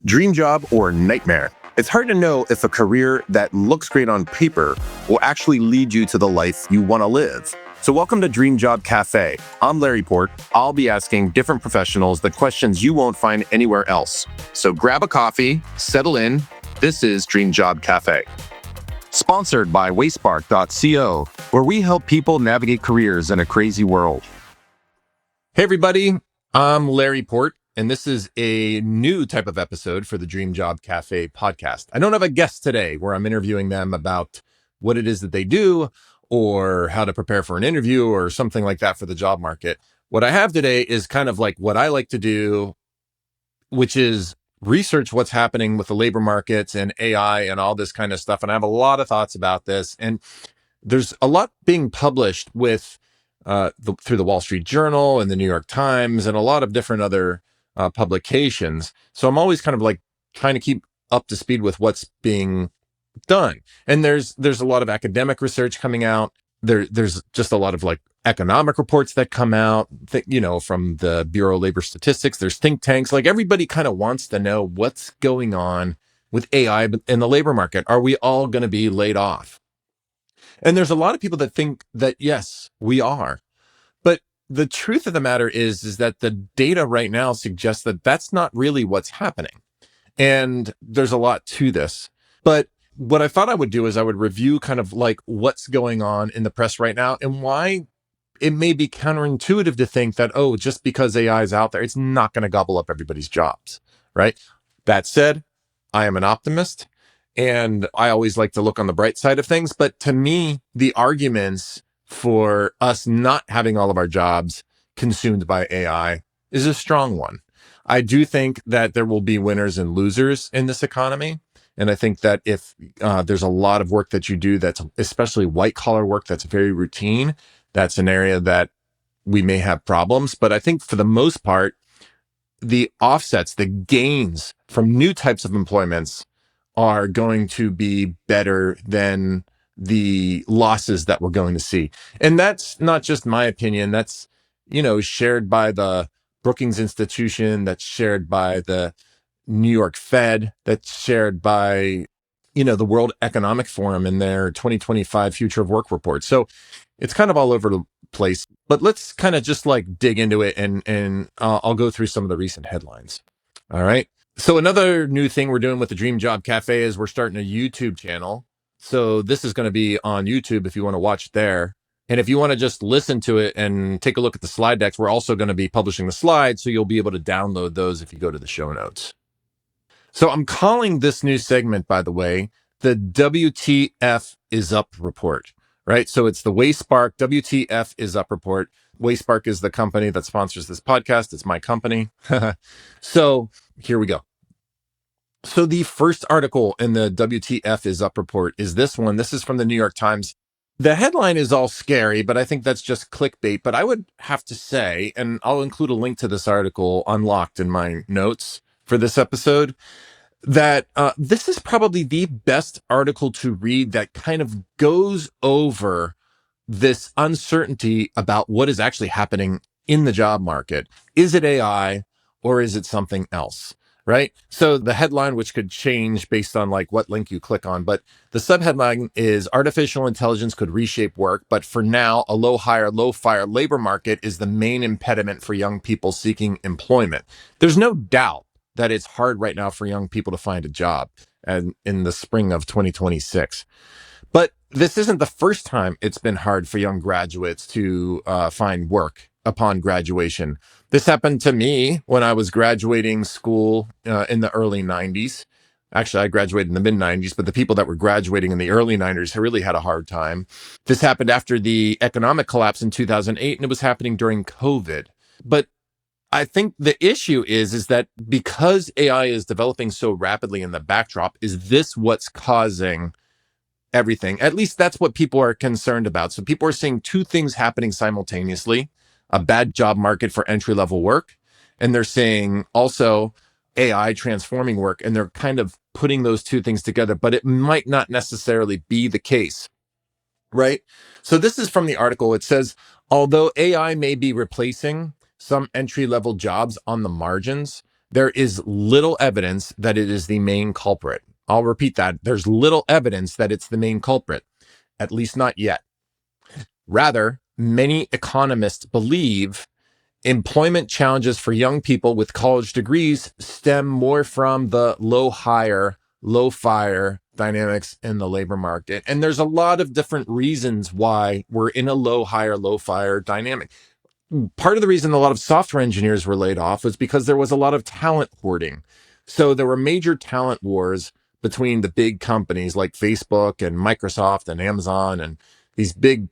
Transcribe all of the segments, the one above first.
Dream job or nightmare? It's hard to know if a career that looks great on paper will actually lead you to the life you want to live. So welcome to Dream Job Cafe. I'm Larry Port. I'll be asking different professionals the questions you won't find anywhere else. So grab a coffee, settle in. This is Dream Job Cafe. Sponsored by Wayspark.co, where we help people navigate careers in a crazy world. Hey everybody, I'm Larry Port, and this is a new type of episode for the Dream Job Cafe podcast. I don't have a guest today where I'm interviewing them about what it is that they do or how to prepare for an interview or something like that for the job market. What I have today is kind of like what I like to do, which is research what's happening with the labor markets and AI and all this kind of stuff. And I have a lot of thoughts about this. And there's a lot being published with through the Wall Street Journal and the New York Times and a lot of different other publications. So I'm always kind of like trying to keep up to speed with what's being done. And there's a lot of academic research coming out. There's just a lot of like economic reports that come out, from the Bureau of Labor Statistics. There's think tanks. Like everybody kind of wants to know what's going on with AI in the labor market. Are we all going to be laid off? And there's a lot of people that think that, yes, we are. But the truth of the matter is that the data right now suggests that that's not really what's happening. And there's a lot to this. But what I thought I would do is I would review kind of like what's going on in the press right now and why it may be counterintuitive to think that, oh, just because AI is out there, it's not going to gobble up everybody's jobs, right? That said, I am an optimist. And I always like to look on the bright side of things. But to me, the arguments for us not having all of our jobs consumed by AI is a strong one. I do think that there will be winners and losers in this economy. And I think that if there's a lot of work that you do that's especially white collar work that's very routine, that's an area that we may have problems. But I think for the most part, the offsets, the gains from new types of employments are going to be better than the losses that we're going to see. And that's not just my opinion. That's, shared by the Brookings Institution, that's shared by the New York Fed, that's shared by, the World Economic Forum in their 2025 Future of Work report. So it's kind of all over the place, but let's kind of just like dig into it and I'll go through some of the recent headlines. All right. So another new thing we're doing with the Dream Job Cafe is we're starting a YouTube channel. So this is going to be on YouTube if you want to watch there. And if you want to just listen to it and take a look at the slide decks, we're also going to be publishing the slides. So you'll be able to download those if you go to the show notes. So I'm calling this new segment, by the way, the WTF Is Up report, right? So it's the Wayspark WTF Is Up report. Wayspark is the company that sponsors this podcast. It's my company. So here we go. So the first article in the WTF Is Up report is this one. This is from the New York Times. The headline is all scary, but I think that's just clickbait. But I would have to say, and I'll include a link to this article unlocked in my notes for this episode, that this is probably the best article to read that kind of goes over this uncertainty about what is actually happening in the job market. Is it AI or is it something else? Right? So the headline, which could change based on like what link you click on, but the subheadline is artificial intelligence could reshape work. But for now, a low hire, low fire labor market is the main impediment for young people seeking employment. There's no doubt that it's hard right now for young people to find a job and in the spring of 2026. But this isn't the first time it's been hard for young graduates to find work upon graduation. This happened to me when I was graduating school in the early 90s. Actually, I graduated in the mid 90s, but the people that were graduating in the early 90s really had a hard time. This happened after the economic collapse in 2008, and it was happening during COVID. But I think the issue is that because AI is developing so rapidly in the backdrop, is this what's causing everything? At least that's what people are concerned about. So people are seeing two things happening simultaneously: a bad job market for entry-level work, and they're seeing also AI transforming work, and they're kind of putting those two things together, but it might not necessarily be the case, right? So this is from the article. It says, although AI may be replacing some entry-level jobs on the margins, there is little evidence that it is the main culprit. I'll repeat that. There's little evidence that it's the main culprit, at least not yet. Rather, many economists believe employment challenges for young people with college degrees stem more from the low hire, low fire dynamics in the labor market. And there's a lot of different reasons why we're in a low hire, low fire dynamic. Part of the reason a lot of software engineers were laid off was because there was a lot of talent hoarding. So there were major talent wars between the big companies like Facebook and Microsoft and Amazon and these big,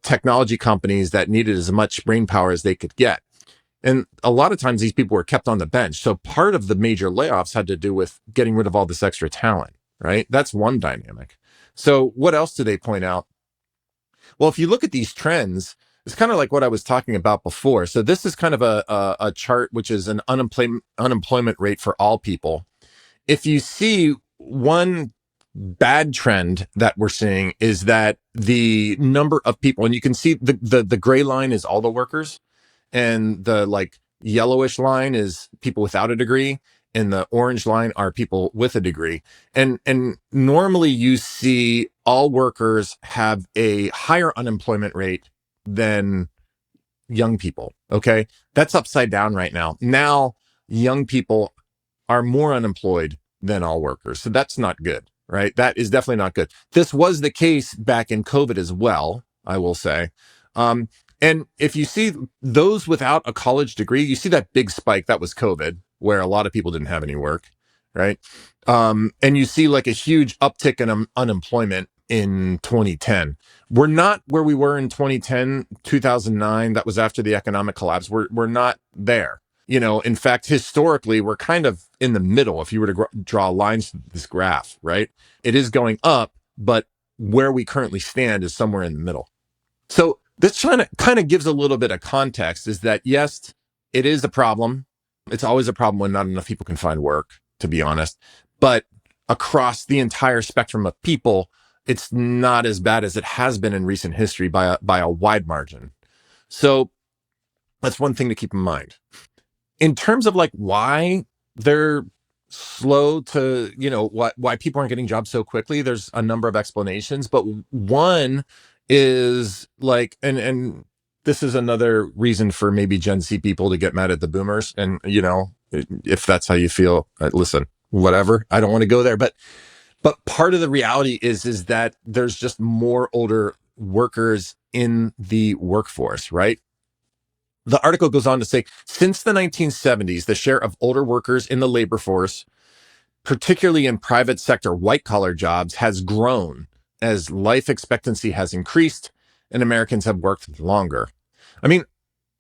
technology companies that needed as much brain power as they could get. And a lot of times these people were kept on the bench. So part of the major layoffs had to do with getting rid of all this extra talent, right? That's one dynamic. So what else do they point out? Well, if you look at these trends, it's kind of like what I was talking about before. So this is kind of a chart, which is an unemployment rate for all people. If you see one bad trend that we're seeing is that the number of people, and you can see the gray line is all the workers, and the like yellowish line is people without a degree, and the orange line are people with a degree. And normally you see all workers have a higher unemployment rate than young people. Okay. That's upside down right now. Now young people are more unemployed than all workers. So that's not good, right? That is definitely not good. This was the case back in COVID as well, I will say. And if you see those without a college degree, you see that big spike, that was COVID, where a lot of people didn't have any work, right? And you see like a huge uptick in unemployment in 2010. We're not where we were in 2010, 2009. That was after the economic collapse. We're not there. In fact, historically, we're kind of in the middle. If you were to draw lines to this graph, right? It is going up, but where we currently stand is somewhere in the middle. So this kind of gives a little bit of context is that, yes, it is a problem. It's always a problem when not enough people can find work, to be honest. But across the entire spectrum of people, it's not as bad as it has been in recent history by a wide margin. So that's one thing to keep in mind. In terms of like why they're slow to, why people aren't getting jobs so quickly, there's a number of explanations, but one is like, and this is another reason for maybe Gen Z people to get mad at the boomers. And, if that's how you feel, listen, whatever, I don't want to go there, but part of the reality is that there's just more older workers in the workforce, right? The article goes on to say, since the 1970s, the share of older workers in the labor force, particularly in private sector white-collar jobs, has grown as life expectancy has increased and Americans have worked longer. I mean,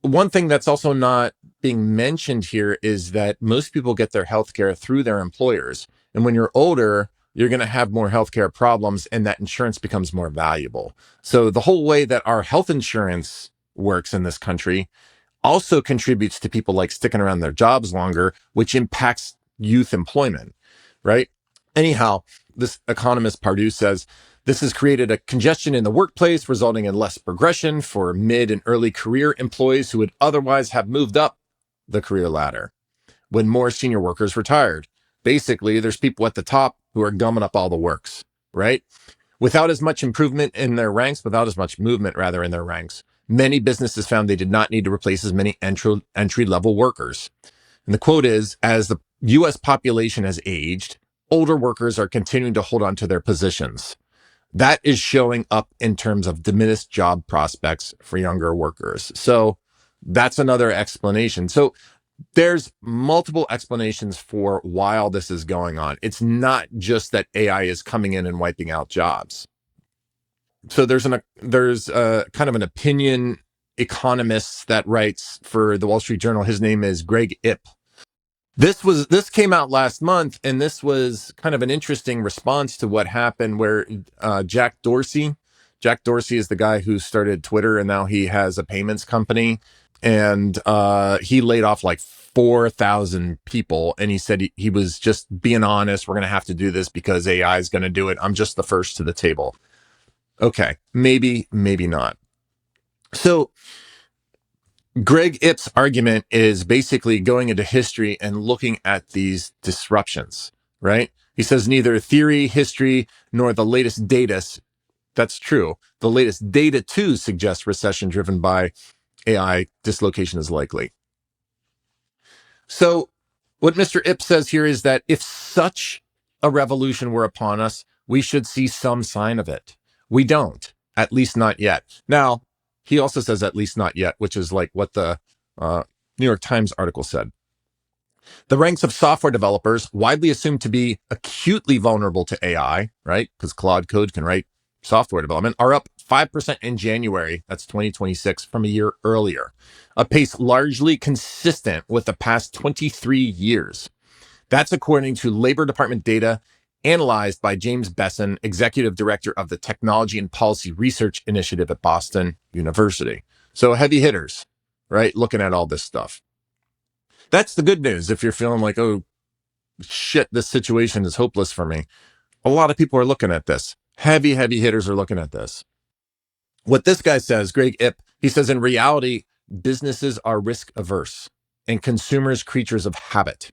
one thing that's also not being mentioned here is that most people get their healthcare through their employers. And when you're older, you're going to have more healthcare problems and that insurance becomes more valuable. So the whole way that our health insurance works in this country also contributes to people like sticking around their jobs longer, which impacts youth employment, right? Anyhow, this economist Pardue says, this has created a congestion in the workplace, resulting in less progression for mid and early career employees who would otherwise have moved up the career ladder when more senior workers retired. Basically, there's people at the top who are gumming up all the works, right? Without as much improvement in their ranks, without as much movement rather in their ranks, many businesses found they did not need to replace as many entry-level workers. And the quote is, as the U.S. population has aged, older workers are continuing to hold on to their positions. That is showing up in terms of diminished job prospects for younger workers. So that's another explanation. So there's multiple explanations for why all this is going on. It's not just that AI is coming in and wiping out jobs. So there's a kind of an opinion economist that writes for the Wall Street Journal. His name is Greg Ip. This came out last month, and this was kind of an interesting response to what happened where Jack Dorsey is the guy who started Twitter, and now he has a payments company, and he laid off like 4,000 people, and he said he was just being honest. We're going to have to do this because AI is going to do it. I'm just the first to the table. Okay, maybe not. So Greg Ip's argument is basically going into history and looking at these disruptions, right? He says neither theory, history, nor the latest data, that's true. The latest data too suggests recession driven by AI dislocation is likely. So what Mr. Ip says here is that if such a revolution were upon us, we should see some sign of it. We don't, at least not yet. Now, he also says at least not yet, which is like what the New York Times article said. The ranks of software developers, widely assumed to be acutely vulnerable to AI, right? Because Claude Code can write software development, are up 5% in January, that's 2026, from a year earlier, a pace largely consistent with the past 23 years. That's according to Labor Department data analyzed by James Besson, Executive Director of the Technology and Policy Research Initiative at Boston University. So heavy hitters, right? Looking at all this stuff. That's the good news. If you're feeling like, oh, shit, this situation is hopeless for me. A lot of people are looking at this. Heavy hitters are looking at this. What this guy says, Greg Ip, he says, in reality, businesses are risk averse and consumers creatures of habit.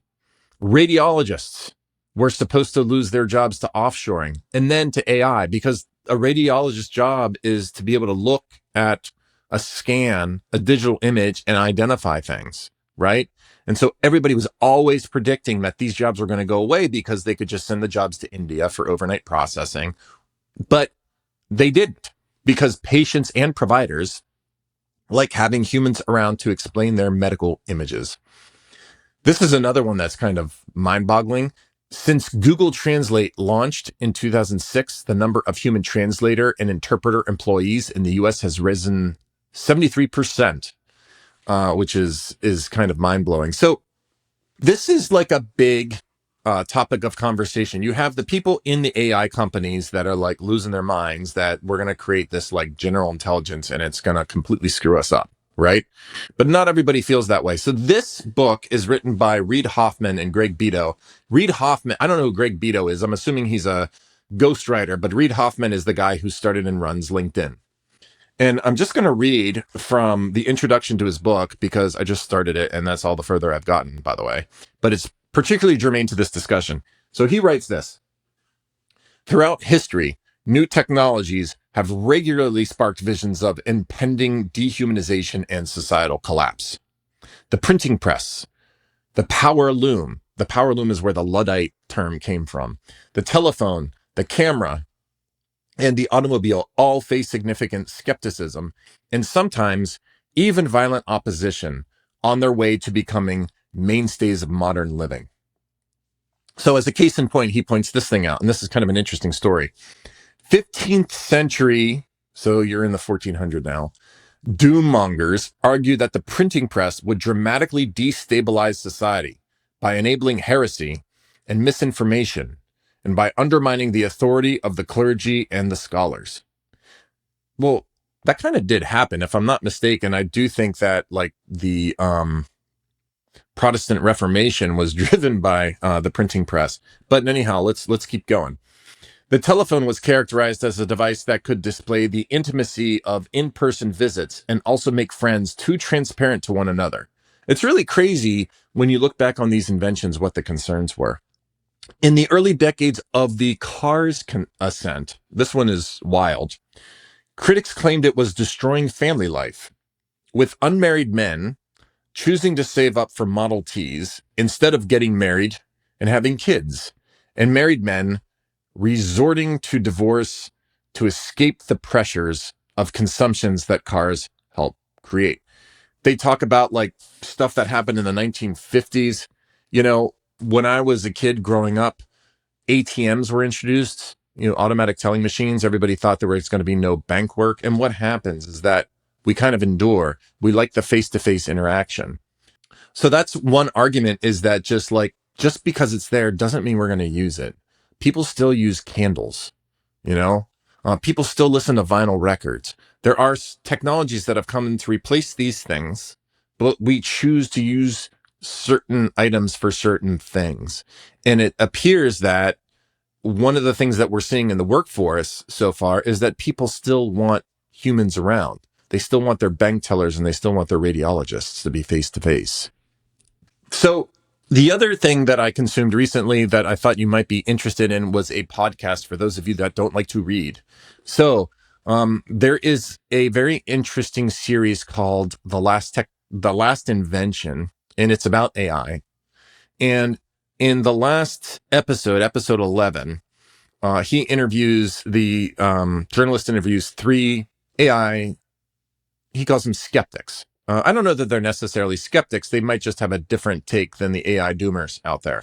Radiologists were supposed to lose their jobs to offshoring and then to AI, because a radiologist's job is to be able to look at a scan, a digital image, and identify things, right? And so everybody was always predicting that these jobs were going to go away because they could just send the jobs to India for overnight processing. But they didn't, because patients and providers like having humans around to explain their medical images. This is another one that's kind of mind-boggling. Since Google Translate launched in 2006, the number of human translator and interpreter employees in the US has risen 73%, which is kind of mind-blowing. So this is like a big topic of conversation. You have the people in the AI companies that are like losing their minds that we're going to create this like general intelligence and it's going to completely screw us up, right? But not everybody feels that way. So this book is written by Reid Hoffman and Greg Beto. Reid Hoffman, I don't know who Greg Beto is. I'm assuming he's a ghostwriter, but Reid Hoffman is the guy who started and runs LinkedIn. And I'm just going to read from the introduction to his book because I just started it and that's all the further I've gotten, by the way. But it's particularly germane to this discussion. So he writes this: throughout history, new technologies have regularly sparked visions of impending dehumanization and societal collapse. The printing press, the power loom is where the Luddite term came from, the telephone, the camera, and the automobile all face significant skepticism and sometimes even violent opposition on their way to becoming mainstays of modern living. So as a case in point, he points this thing out, and this is kind of an interesting story. 15th century, so you're in the 1400 now, doommongers argued that the printing press would dramatically destabilize society by enabling heresy and misinformation, and by undermining the authority of the clergy and the scholars. Well, that kind of did happen. If I'm not mistaken, I do think that like the Protestant Reformation was driven by the printing press. But anyhow, let's keep going. The telephone was characterized as a device that could display the intimacy of in-person visits and also make friends too transparent to one another. It's really crazy when you look back on these inventions, what the concerns were. In the early decades of the car's ascent, this one is wild, critics claimed it was destroying family life, with unmarried men choosing to save up for Model Ts instead of getting married and having kids, and married men resorting to divorce to escape the pressures of consumptions that cars help create. They talk about like stuff that happened in the 1950s. You know, when I was a kid growing up, ATMs were introduced, automatic telling machines. Everybody thought there was going to be no bank work. And what happens is that we kind of endure. We like the face-to-face interaction. So that's one argument, is that just because it's there doesn't mean we're going to use it. People still use candles, people still listen to vinyl records. There are technologies that have come in to replace these things, but we choose to use certain items for certain things. And it appears that one of the things that we're seeing in the workforce so far is that people still want humans around. They still want their bank tellers and they still want their radiologists to be face to face. So the other thing that I consumed recently that I thought you might be interested in was a podcast for those of you that don't like to read. So there is a very interesting series called The Last Invention, and it's about AI. And in the last episode 11, journalist interviews 3 AI, he calls them skeptics. I don't know that they're necessarily skeptics. They might just have a different take than the AI doomers out there.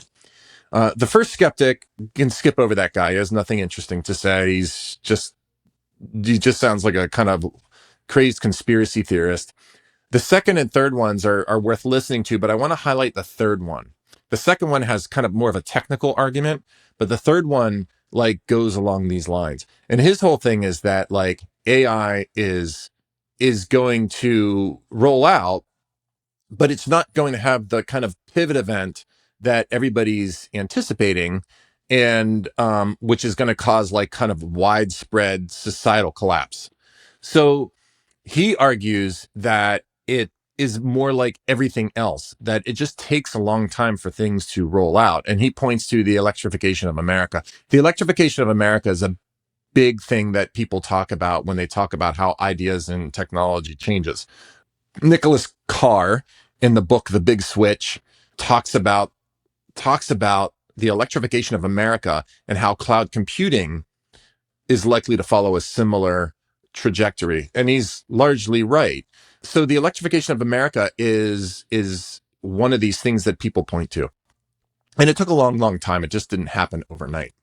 The first skeptic, can skip over that guy. He has nothing interesting to say. He just sounds like a kind of crazed conspiracy theorist. The second and third ones are worth listening to, but I want to highlight the third one. The second one has kind of more of a technical argument, but the third one like goes along these lines. And his whole thing is that like AI is going to roll out, but it's not going to have the kind of pivot event that everybody's anticipating, and which is going to cause like kind of widespread societal collapse. So he argues that it is more like everything else, that it just takes a long time for things to roll out. And he points to the electrification of America. The electrification of America is a big thing that people talk about when they talk about how ideas and technology changes. Nicholas Carr, in the book The Big Switch, talks about the electrification of America and how cloud computing is likely to follow a similar trajectory. And he's largely right. So the electrification of America is one of these things that people point to. And it took a long, long time. It just didn't happen overnight.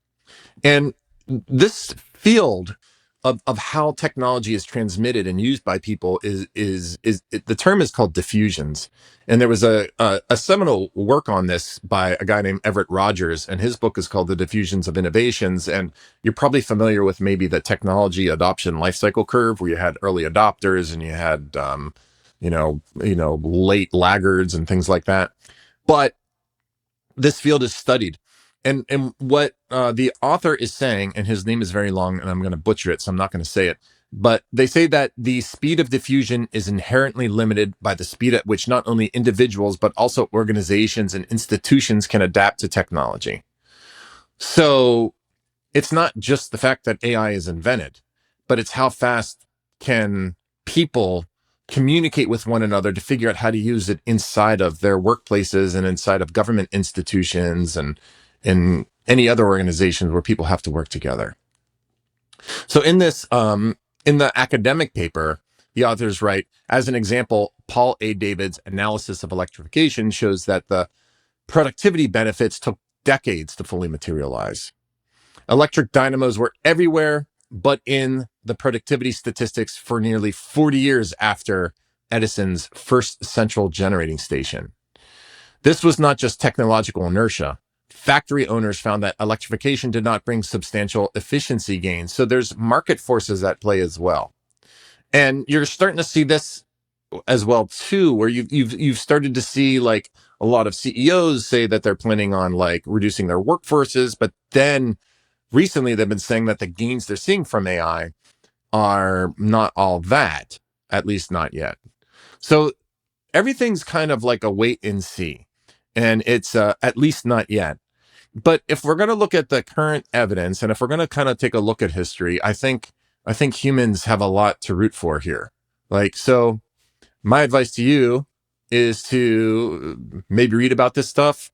And this field of how technology is transmitted and used by people is the term is called diffusions. And there was a seminal work on this by a guy named Everett Rogers, and his book is called The Diffusions of Innovations. And you're probably familiar with maybe the technology adoption life cycle curve, where you had early adopters and you had late laggards and things like that. But this field is studied. And what the author is saying, and his name is very long and I'm going to butcher it, so I'm not going to say it, but they say that the speed of diffusion is inherently limited by the speed at which not only individuals, but also organizations and institutions can adapt to technology. So it's not just the fact that AI is invented, but it's how fast can people communicate with one another to figure out how to use it inside of their workplaces and inside of government institutions and in any other organizations where people have to work together. So in this, in the academic paper, the authors write, as an example, Paul A. David's analysis of electrification shows that the productivity benefits took decades to fully materialize. Electric dynamos were everywhere, but in the productivity statistics for nearly 40 years after Edison's first central generating station. This was not just technological inertia. Factory owners found that electrification did not bring substantial efficiency gains. So there's market forces at play as well. And you're starting to see this as well too, where you've started to see like a lot of CEOs say that they're planning on like reducing their workforces, but then recently they've been saying that the gains they're seeing from AI are not all that, at least not yet. So everything's kind of like a wait and see, and it's at least not yet. But if we're going to look at the current evidence, and if we're going to kind of take a look at history, I think humans have a lot to root for here. Like, so my advice to you is to maybe read about this stuff,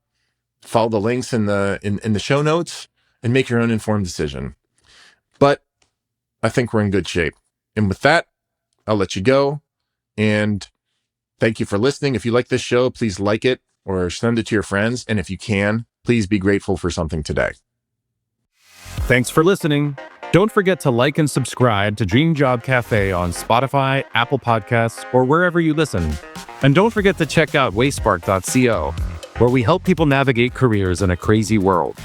follow the links in the show notes, and make your own informed decision. But I think we're in good shape. And with that, I'll let you go. And thank you for listening. If you like this show, please like it or send it to your friends. And if you can, please be grateful for something today. Thanks for listening. Don't forget to like and subscribe to Dream Job Cafe on Spotify, Apple Podcasts, or wherever you listen. And don't forget to check out wayspark.co, where we help people navigate careers in a crazy world.